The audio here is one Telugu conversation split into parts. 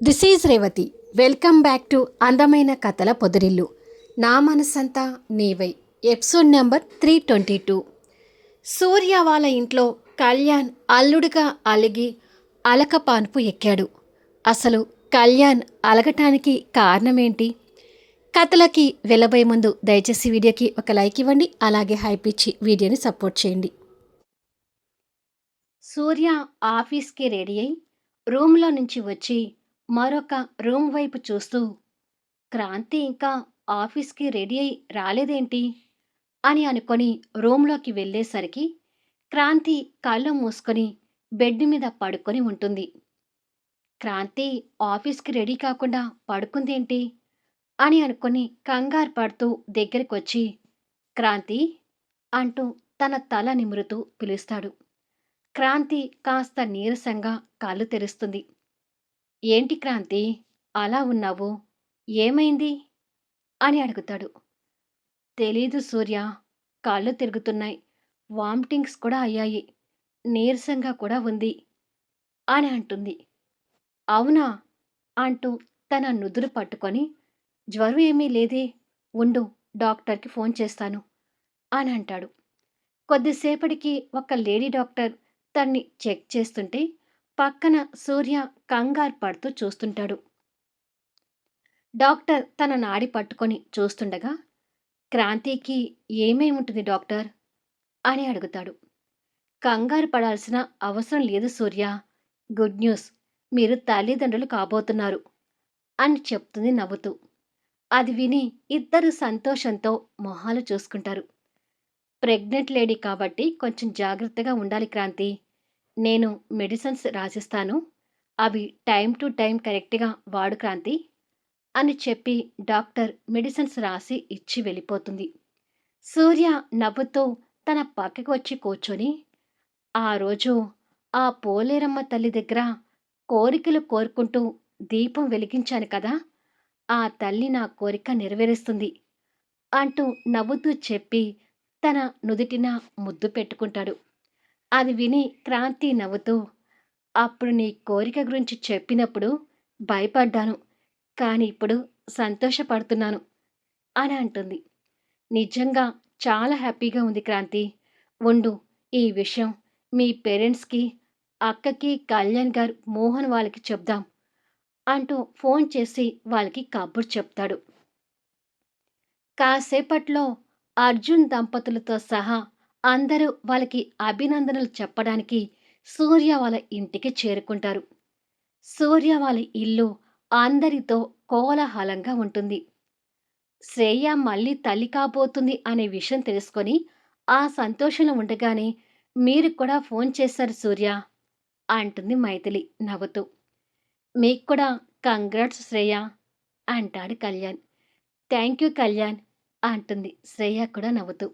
This is Revathi. Welcome back to అందమైన కథల పొదరిల్లు. నా మనసంతా నీవై. Episode number 322. సూర్య వాళ్ళ ఇంట్లో కళ్యాణ్ అల్లుడిగా అలిగి అలకపాన్పు ఎక్కాడు. అసలు కళ్యాణ్ అలగటానికి కారణమేంటి? కథలకి వెళ్ళబోయే ముందు దయచేసి వీడియోకి ఒక లైక్ ఇవ్వండి. అలాగే హైప్ ఇచ్చి వీడియోని సపోర్ట్ చేయండి. సూర్య ఆఫీస్కి రెడీ అయి రూమ్లో నుంచి వచ్చి మరొక రూమ్ వైపు చూస్తూ, క్రాంతి ఇంకా ఆఫీస్కి రెడీ అయి రాలేదేంటి అని అనుకొని రూమ్లోకి వెళ్ళేసరికి క్రాంతి కళ్ళు మూసుకొని బెడ్ మీద పడుకొని ఉంటుంది. క్రాంతి ఆఫీస్కి రెడీ కాకుండా పడుకుందేంటి అని అనుకొని కంగారు పడుతూ దగ్గరికొచ్చి, క్రాంతి అంటూ తన తల నిమురుతూ పిలుస్తాడు. క్రాంతి కాస్త నీరసంగా కళ్ళు తెరుస్తుంది. ఏంటి క్రాంతి, అలా ఉన్నావు? ఏమైంది అని అడుగుతాడు. తెలీదు సూర్య, కళ్ళు తిరుగుతున్నాయి, వామిటింగ్స్ కూడా అయ్యాయి, నీరసంగా కూడా ఉంది అని అంటుంది. అవునా అంటూ తన నుదురు పట్టుకొని, జ్వరం ఏమీ లేదే, ఉండు డాక్టర్కి ఫోన్ చేస్తాను అని అంటాడు. కొద్దిసేపటికి ఒక లేడీ డాక్టర్ తన్ని చెక్ చేస్తుంటే పక్కన సూర్య కంగారు పడుతూ చూస్తుంటాడు. డాక్టర్ తన నాడి పట్టుకొని చూస్తుండగా, క్రాంతికి ఏమై ఉంటుంది డాక్టర్ అని అడుగుతాడు. కంగారు పడాల్సిన అవసరం లేదు సూర్య, గుడ్ న్యూస్, మీరు తల్లిదండ్రులు కాబోతున్నారు అని చెప్తుంది నవ్వుతూ. అది విని ఇద్దరు సంతోషంతో మొహాలు చూసుకుంటారు. ప్రెగ్నెంట్ లేడీ కాబట్టి కొంచెం జాగ్రత్తగా ఉండాలి క్రాంతి. నేను మెడిసిన్స్ రాసిస్తాను, అవి టైం టు టైం కరెక్ట్గా వాడు క్రాంతి అని చెప్పి డాక్టర్ మెడిసిన్స్ రాసి ఇచ్చి వెళ్ళిపోతుంది. సూర్య నవ్వుతూ తన పక్కకి వచ్చి కూర్చొని, ఆ రోజు ఆ పోలేరమ్మ తల్లి దగ్గర కోరికలు కోరుకుంటూ దీపం వెలిగించాను కదా, ఆ తల్లి నా కోరిక నెరవేరుస్తుంది అంటూ నవ్వుతూ చెప్పి తన నుదుటిన ముద్దు పెట్టుకుంటాడు. అది విని క్రాంతి నవ్వుతూ, అప్పుడు నీ కోరిక గురించి చెప్పినప్పుడు భయపడ్డాను, కానీ ఇప్పుడు సంతోషపడుతున్నాను అని అంటుంది. నిజంగా చాలా హ్యాపీగా ఉంది క్రాంతి. ఉండు, ఈ విషయం మీ పేరెంట్స్కి, అక్కకి, కళ్యాణ్ గారు, మోహన్ వాళ్ళకి చెప్దాం అంటూ ఫోన్ చేసి వాళ్ళకి కబుర్ చెప్తాడు. కాసేపట్లో అర్జున్ దంపతులతో సహా అందరూ వాళ్ళకి అభినందనలు చెప్పడానికి సూర్య వాళ్ళ ఇంటికి చేరుకుంటారు. సూర్య వాళ్ళ ఇల్లు అందరితో కోలాహలంగా ఉంటుంది. శ్రేయ మళ్ళీ తల్లి కాబోతుంది అనే విషయం తెలుసుకొని ఆ సంతోషంలో ఉండగానే, మీరు కూడా ఫోన్ చేశారు సూర్య అంటుంది మైథిలి నవ్వుతూ. మీకు కూడా కంగ్రాట్స్ శ్రేయ అంటాడు కళ్యాణ్. థ్యాంక్ యూ కళ్యాణ్ అంటుంది శ్రేయ కూడా నవ్వుతూ.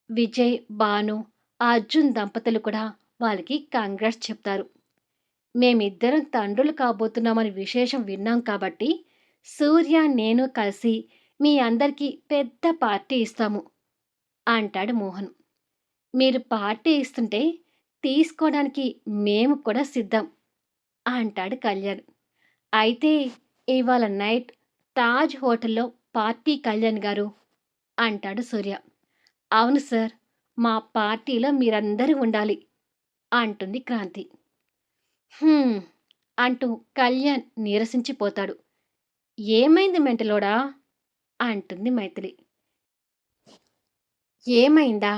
విజయ్, భాను, అర్జున్ దంపతులు కూడా వాళ్ళకి కంగ్రాట్స్ చెప్తారు. మేమిద్దరం తండ్రులు కాబోతున్నామని విశేషం విన్నాం కాబట్టి సూర్య, నేను కలిసి మీ అందరికీ పెద్ద పార్టీ ఇస్తాము అంటాడు మోహన్. మీరు పార్టీ ఇస్తుంటే తీసుకోవడానికి మేము కూడా సిద్ధం అంటాడు కళ్యాణ్. అయితే ఇవాళ నైట్ తాజ్ హోటల్లో పార్టీ కళ్యాణ్ గారు అంటాడు సూర్య. అవును సార్, మా పార్టీలో మీరందరూ ఉండాలి అంటుంది క్రాంతి. హ్మ్ అంటూ కళ్యాణ్ నీరసించిపోతాడు. ఏమైంది మెంటలోడా అంటుంది మైథిలి. ఏమైందా?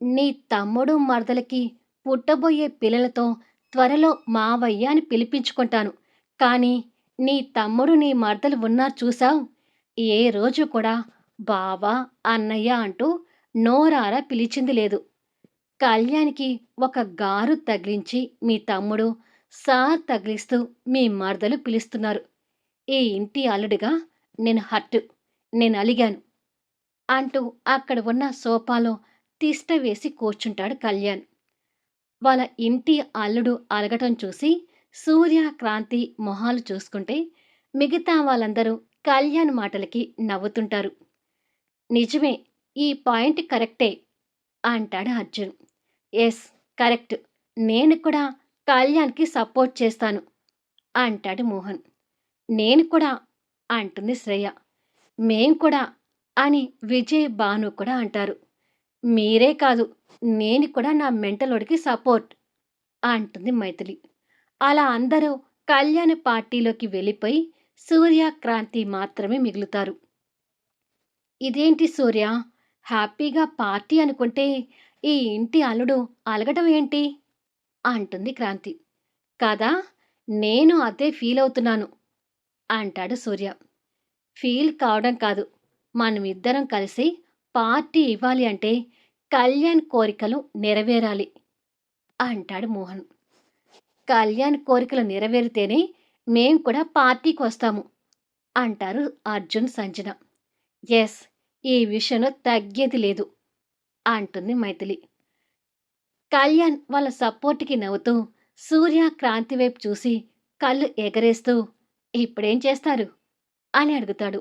నీ తమ్ముడు మరదలకి పుట్టబోయే పిల్లలతో త్వరలో మావయ్య అని పిలిపించుకుంటాను. కానీ నీ తమ్ముడు, నీ మరదలు ఉన్నారు చూసావు, ఏ రోజు కూడా బావా, అన్నయ్య అంటూ నోరారా పిలిచింది లేదు. కళ్యాణ్‌కి ఒక గారు తగిలించి మీ తమ్ముడు, సార్ తగిలిస్తూ మీ మరదలు పిలుస్తున్నారు. ఈ ఇంటి అల్లుడిగా నేను హర్ట్, నేను అలిగాను అంటూ అక్కడ ఉన్న సోఫాలో తిష్ట వేసి కూర్చుంటాడు కళ్యాణ్. వాళ్ళ ఇంటి అల్లుడు అలగటం చూసి సూర్య, క్రాంతి మొహాలు చూసుకుంటే మిగతా వాళ్ళందరూ కళ్యాణ్ మాటలకి నవ్వుతుంటారు. నిజమే, ఈ పాయింట్ కరెక్టే అంటాడు అర్జున్. ఎస్, కరెక్ట్, నేను కూడా కళ్యాణ్‌కి సపోర్ట్ చేస్తాను అంటాడు మోహన్. నేను కూడా అంటుంది శ్రేయ. మేం కూడా అని విజయ్, భాను కూడా అంటారు. మీరే కాదు, నేను కూడా నా మెంటలోడికి సపోర్ట్ అంటుంది మైథిలి. అలా అందరూ కళ్యాణ పార్టీలోకి వెళ్ళిపోయి సూర్య, క్రాంతి మాత్రమే మిగులుతారు. ఇదేంటి సూర్య, హ్యాపీగా పార్టీ అనుకుంటే ఈ ఇంటి అల్లుడు అలగటం ఏంటి అంటుంది క్రాంతి. కదా, నేను అదే ఫీల్ అవుతున్నాను అంటాడు సూర్య. ఫీల్ కావడం కాదు, మనమిద్దరం కలిసి పార్టీ ఇవ్వాలి అంటే కళ్యాణ్ కోరికలు నెరవేరాలి అంటాడు మోహన్. కళ్యాణ్ కోరికలు నెరవేరితేనే మేం కూడా పార్టీకొస్తాము అంటారు అర్జున్, సంజన. ఎస్, ఈ విషయంలో తగ్గేది లేదు అంటుంది మైథిలి. కళ్యాణ్ వాళ్ళ సపోర్ట్‌కి నవ్వుతూ సూర్య, క్రాంతి వైపు చూసి కళ్ళు ఎగరేస్తూ ఇప్పుడేం చేస్తారు అని అడుగుతాడు.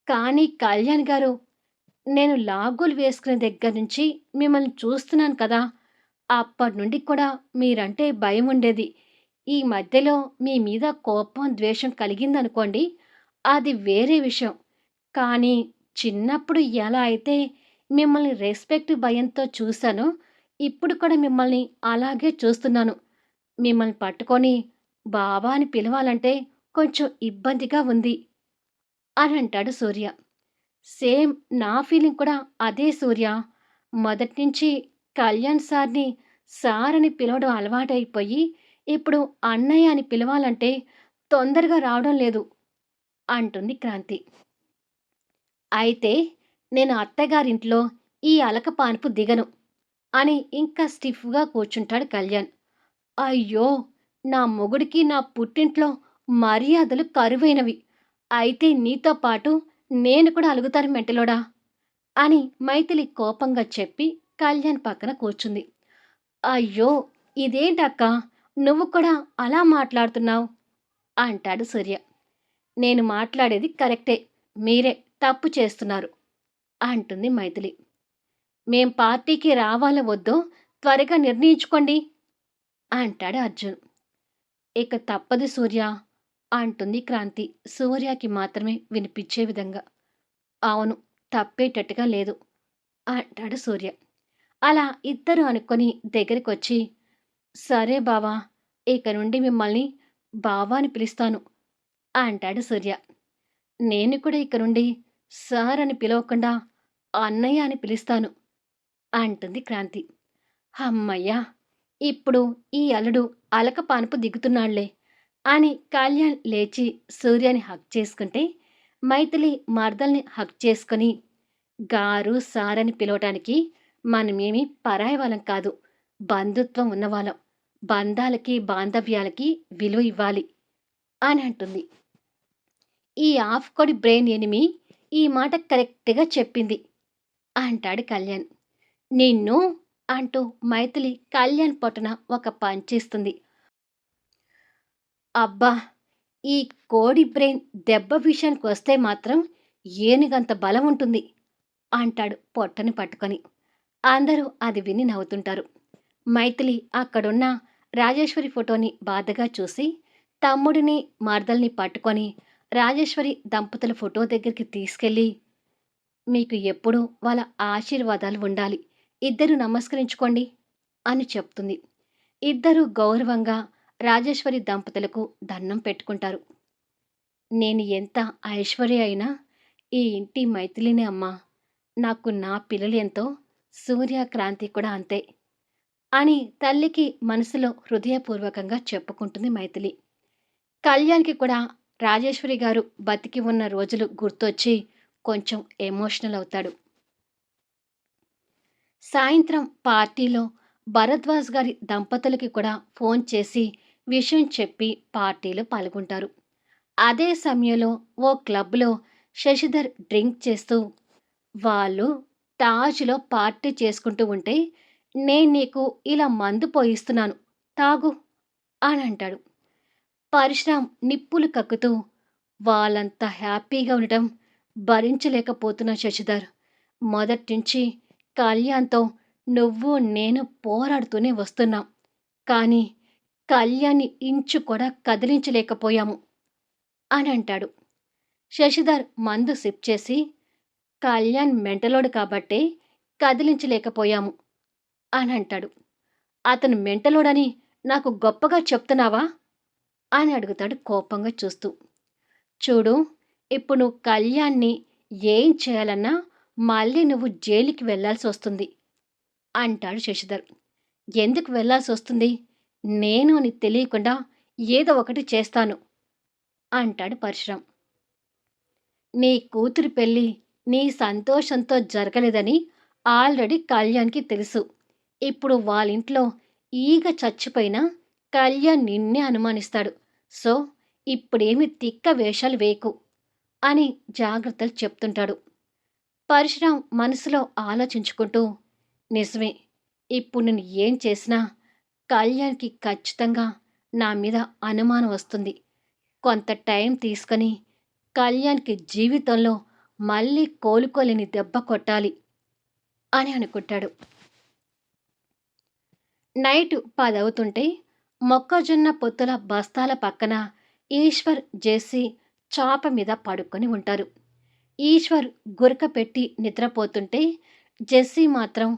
కానీ కళ్యాణ్ గారు, నేను లాగోలు వేసుకునే దగ్గర నుంచి మిమ్మల్ని చూస్తున్నాను కదా! అప్పటినుండి కూడా మీరంటే భయముండేది. ఈ మధ్యలో మీ మీద కోపం, ద్వేషం కలిగిందనుకోండి, అది వేరే విషయం. కానీ చిన్నప్పుడు ఎలా అయితే మిమ్మల్ని రెస్పెక్ట్, భయంతో చూసానో, ఇప్పుడు కూడా మిమ్మల్ని అలాగే చూస్తున్నాను. మిమ్మల్ని పట్టుకొని బావా అని పిలవాలంటే కొంచెం ఇబ్బందిగా ఉంది అని అంటాడు సూర్య. సేమ్ నా ఫీలింగ్ కూడా అదే సూర్య. మొదటి నుంచి కళ్యాణ్ సార్‌ని సార్ అని పిలవడం అలవాటైపోయి, ఇప్పుడు అన్నయ్య అని పిలవాలంటే తొందరగా రావడం లేదు అంటుంది క్రాంతి. అయితే నేను అత్తగారింట్లో ఈ అలక పాన్పు దిగను అని ఇంకా స్టిఫ్‌గా కూర్చుంటాడు కళ్యాణ్. అయ్యో, నా మొగుడికి నా పుట్టింట్లో మర్యాదలు కరువైనవి. అయితే నీతో పాటు నేను కూడా అలుగుతాను మెంటలోడా అని మైథిలి కోపంగా చెప్పి కళ్యాణ్ పక్కన కూర్చుంది. అయ్యో, ఇదేంటక్కా, నువ్వు కూడా అలా మాట్లాడుతున్నావు అంటాడు సూర్య. నేను మాట్లాడేది కరెక్టే, మీరే తప్పు చేస్తున్నారు అంటుంది మైథిలి. మేం పార్టీకి రావాలో వద్దో త్వరగా నిర్ణయించుకోండి అంటాడు అర్జున్. ఇక తప్పదు సూర్య అంటుంది క్రాంతి సూర్యకి మాత్రమే వినిపించే విధంగా. అవును, తప్పేటట్టుగా లేదు అంటాడు సూర్య. అలా ఇద్దరు అనుకొని దగ్గరికొచ్చి, సరే బావా, ఇక నుండి మిమ్మల్ని బావా అని పిలుస్తాను అంటాడు సూర్య. నేను కూడా ఇక నుండి సార్ అని పిలవకుండా అన్నయ్య అని పిలుస్తాను అంటుంది క్రాంతి. హమ్మయ్య! ఇప్పుడు ఈ అల్లుడు అలక పానుపు దిగుతున్నాడులే అని కళ్యాణ్ లేచి సూర్యని హగ్ చేసుకుంటే, మైథిలి మరదల్ని హగ్ చేసుకొని, గారు, సారని పిలవటానికి మనమేమి పరాయి వాళ్ళం కాదు. బంధుత్వం ఉన్నవాళ్ళం. బంధాలకి, బాంధవ్యాలకి విలువ ఇవ్వాలి అని అంటుంది. ఈ హాఫ్ కోడి బ్రెయిన్ ఎనిమి ఈ మాట కరెక్ట్‌గా చెప్పింది అంటాడు కళ్యాణ్. నిన్ను అంటూ మైథిలి కళ్యాణ్ పొట్టన ఒక పంచేస్తుంది. అబ్బా! ఈ కోడి బ్రెయిన్ దెబ్బ విషయానికొస్తే మాత్రం ఏనుగంత బలం ఉంటుంది అంటాడు పొట్టని పట్టుకొని. అందరూ అది విని నవ్వుతుంటారు. మైథిలి అక్కడున్న రాజేశ్వరి ఫోటోని బాధగా చూసి తమ్ముడిని, మరదల్ని పట్టుకొని రాజేశ్వరి దంపతుల ఫోటో దగ్గరికి తీసుకెళ్ళి, మీకు ఎప్పుడూ వాళ్ళ ఆశీర్వాదాలు ఉండాలి, ఇద్దరూ నమస్కరించుకోండి అని చెప్తుంది. ఇద్దరూ గౌరవంగా రాజేశ్వరి దంపతులకు దండం పెట్టుకుంటారు. నేను ఎంత ఐశ్వర్య అయినా ఈ ఇంటి మైథిలినే అమ్మా. నాకు నా పిల్లలు ఎంతో, సూర్య, క్రాంతి కూడా అంతే అని తల్లికి మనసులో హృదయపూర్వకంగా చెప్పుకుంటుంది మైథిలి. కళ్యాణ్‌కి కూడా రాజేశ్వరి గారు బతికి ఉన్న రోజులు గుర్తొచ్చి కొంచెం ఎమోషనల్ అవుతాడు. సాయంత్రం పార్టీలో భరద్వాజ్ గారి దంపతులకి కూడా ఫోన్ చేసి విషయం చెప్పి పార్టీలో పాల్గొంటారు. అదే సమయంలో ఓ క్లబ్‌లో శశిధర్ డ్రింక్ చేస్తూ, వాళ్ళు తాజ్‌లో పార్టీ చేసుకుంటూ ఉంటే, నేను నీకు ఇలా మందు పోయిస్తున్నాను, తాగు అని అంటాడు. పరశురాం నిప్పులు కక్కుతూ, వాళ్ళంత హ్యాపీగా ఉండటం భరించలేకపోతున్నా శశిధర్. మొదట్నుంచి కళ్యాణ్‌తో నువ్వు, నేను పోరాడుతూనే వస్తున్నాం. కానీ కళ్యాణ్‌ని ఇంచు కూడా కదిలించలేకపోయాము అని అంటాడు. శశిధర్ మందు సిప్ చేసి, కళ్యాణ్ మెంటలోడు కాబట్టే కదిలించలేకపోయాము అని అంటాడు. అతను మెంటలోడని నాకు గొప్పగా చెప్తున్నావా అని అడుగుతాడు కోపంగా చూస్తూ. చూడు, ఇప్పుడు నువ్వు కళ్యాణ్‌ని ఏం చేయాలన్నా మళ్ళీ నువ్వు జైలుకి వెళ్ళాల్సి వస్తుంది అంటాడు శశిధర్. ఎందుకు వెళ్ళాల్సొస్తుంది? నేను అని తెలియకుండా ఏదో ఒకటి చేస్తాను అంటాడు పరశురాం. నీ కూతురి పెళ్లి నీ సంతోషంతో జరగలేదని ఆల్రెడీ కళ్యాణ్‌కి తెలుసు. ఇప్పుడు వాళ్ళింట్లో ఈగ చచ్చిపోయినా కళ్యాణ్ నిన్నే అనుమానిస్తాడు. సో, ఇప్పుడేమి తిక్క వేషాలు వేయకు అని జాగ్రత్తలు చెప్తుంటాడు. పరశురాం మనసులో ఆలోచించుకుంటూ, నిజమే, ఇప్పుడు నేను ఏం చేసినా కళ్యాణ్‌కి ఖచ్చితంగా నా మీద అనుమానం వస్తుంది. కొంత టైం తీసుకొని కళ్యాణ్‌కి జీవితంలో మళ్ళీ కోలుకోలేని దెబ్బ కొట్టాలి అని అనుకుంటాడు. నైట్ 10 అవుతుంటే మొక్కజొన్న పొత్తుల బస్తాల పక్కన ఈశ్వర్, జెస్సీ చాప మీద పడుకొని ఉంటారు. ఈశ్వర్ గురక పెట్టి నిద్రపోతుంటే జెస్సీ మాత్రం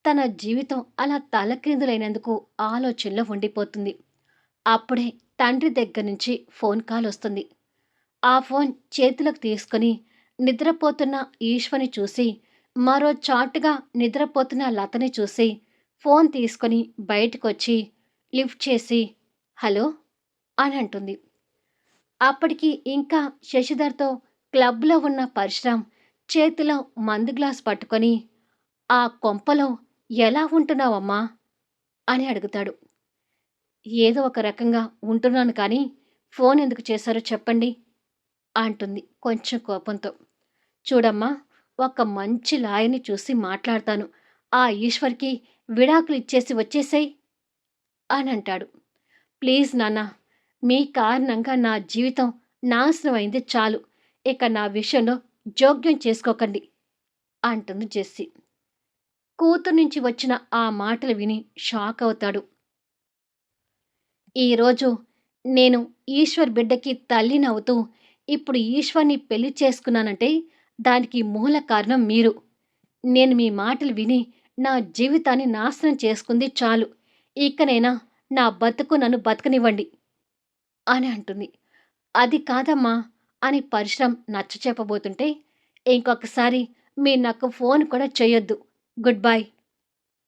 తన జీవితం అలా తలక్రిందులైనందుకు ఆలోచనలో ఉండిపోతుంది. అప్పుడే తండ్రి దగ్గర నుంచి ఫోన్ కాల్ వస్తుంది. ఆ ఫోన్ చేతిలోకి తీసుకుని నిద్రపోతున్న ఈశ్వర్ని చూసి, మరో చాటుగా నిద్రపోతున్న లతని చూసి ఫోన్ తీసుకొని బయటకొచ్చి లిఫ్ట్ చేసి హలో అని అంటుంది. అప్పటికి ఇంకా శశిధర్తో క్లబ్లో ఉన్న పరశురాం చేతిలో మందు గ్లాస్ పట్టుకొని, ఆ కొంపలో ఎలా ఉంటున్నావమ్మా అని అడుగుతాడు. ఏదో ఒక రకంగా ఉంటున్నాను కానీ ఫోన్ ఎందుకు చేశారో చెప్పండి అంటుంది కొంచెం కోపంతో. చూడమ్మా, ఒక మంచి లాయర్ని చూసి మాట్లాడతాను. ఆ ఈశ్వర్కి విడాకులు ఇచ్చేసి వచ్చేసేయ్ అని అంటాడు. ప్లీజ్ నాన్న, మీ కారణంగా నా జీవితం నాశనం అయింది చాలు. ఇక నా విషయంలో జోక్యం చేసుకోకండి అంటుంది జెస్సీ. కూతురు నుంచి వచ్చిన ఆ మాటలు విని షాక్ అవుతాడు. ఈరోజు నేను ఈశ్వర్ బిడ్డకి తల్లినవుతూ ఇప్పుడు ఈశ్వర్ని పెళ్లి చేసుకున్నానంటే దానికి మూల కారణం మీరు. నేను మీ మాటలు విని నా జీవితాన్ని నాశనం చేసుకుంది చాలు. ఇకనైనా నా బతుకు నన్ను బతకనివ్వండి అని అంటుంది. అది కాదమ్మా అని పరశురాం నచ్చచెప్పబోతుంటే, ఇంకొకసారి మీరు నాకు ఫోన్ కూడా చేయొద్దు, గుడ్ బై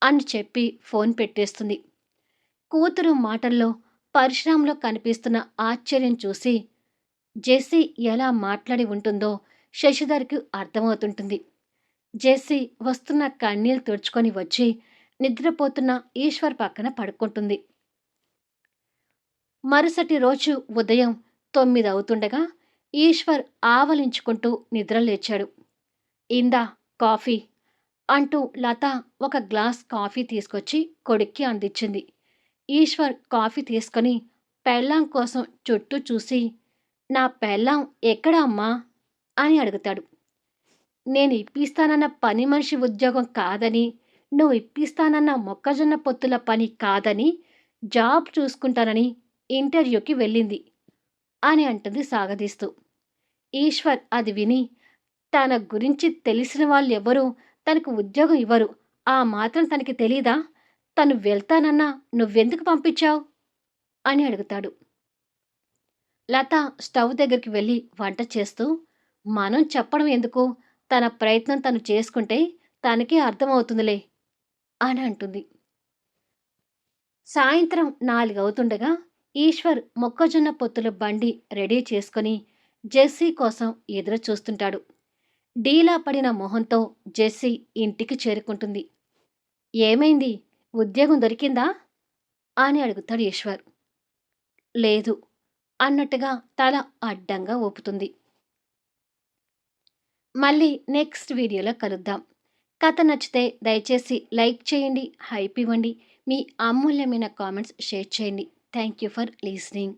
అని చెప్పి ఫోన్ పెట్టేస్తుంది. కూతురు మాటల్లో పరశురాంలో కనిపిస్తున్న ఆశ్చర్యం చూసి జెస్సీ ఎలా మాట్లాడి ఉంటుందో శశిధర్కి అర్థమవుతుంటుంది. జెస్సీ వస్తున్న కన్నీళ్లు తుడుచుకొని వచ్చి నిద్రపోతున్న ఈశ్వర్ పక్కన పడుకుంటుంది. మరుసటి రోజు ఉదయం 9 అవుతుండగా ఈశ్వర్ ఆవలించుకుంటూ నిద్రలేచాడు. ఇందా కాఫీ అంటూ లత ఒక గ్లాస్ కాఫీ తీసుకొచ్చి కొడుక్కి అందించింది. ఈశ్వర్ కాఫీ తీసుకొని పెళ్ళాం కోసం చుట్టూ చూసి, నా పెళ్ళాం ఎక్కడ అమ్మా అని అడుగుతాడు. నేను ఇప్పిస్తానన్న పని మనిషి ఉద్యోగం కాదని, నువ్వు ఇప్పిస్తానన్న మొక్కజొన్న పొత్తుల పని కాదని, జాబ్ చూసుకుంటానని ఇంటర్వ్యూకి వెళ్ళింది అని అంటుంది సాగదీస్తూ. ఈశ్వర్ అది విని, తన గురించి తెలిసిన వాళ్ళెవరూ తనకు ఉద్యోగం ఇవ్వరు, ఆ మాత్రం తనకి తెలీదా? తను వెళ్తానన్నా నువ్వెందుకు పంపించావు అని అడుగుతాడు. లత స్టవ్ దగ్గరికి వెళ్ళి వంట చేస్తూ, మనం చెప్పడం ఎందుకు, తన ప్రయత్నం తను చేసుకుంటే తనకే అర్థమవుతుందిలే అని అంటుంది. సాయంత్రం 4 అవుతుండగా ఈశ్వర్ మొక్కజొన్న పొత్తుల బండి రెడీ చేసుకుని జెస్సీ కోసం ఎదురు చూస్తుంటాడు. డీలా పడిన మొహంతో జెస్సీ ఇంటికి చేరుకుంటుంది. ఏమైంది, ఉద్యోగం దొరికిందా అని అడుగుతాడు ఈశ్వర్. లేదు అన్నట్టుగా తల అడ్డంగా ఊపుతుంది. మళ్ళీ నెక్స్ట్ వీడియోలో కలుద్దాం. కథ నచ్చితే దయచేసి లైక్ చేయండి, హైప్ ఇవ్వండి, మీ అమూల్యమైన కామెంట్స్ షేర్ చేయండి. Thank you for listening.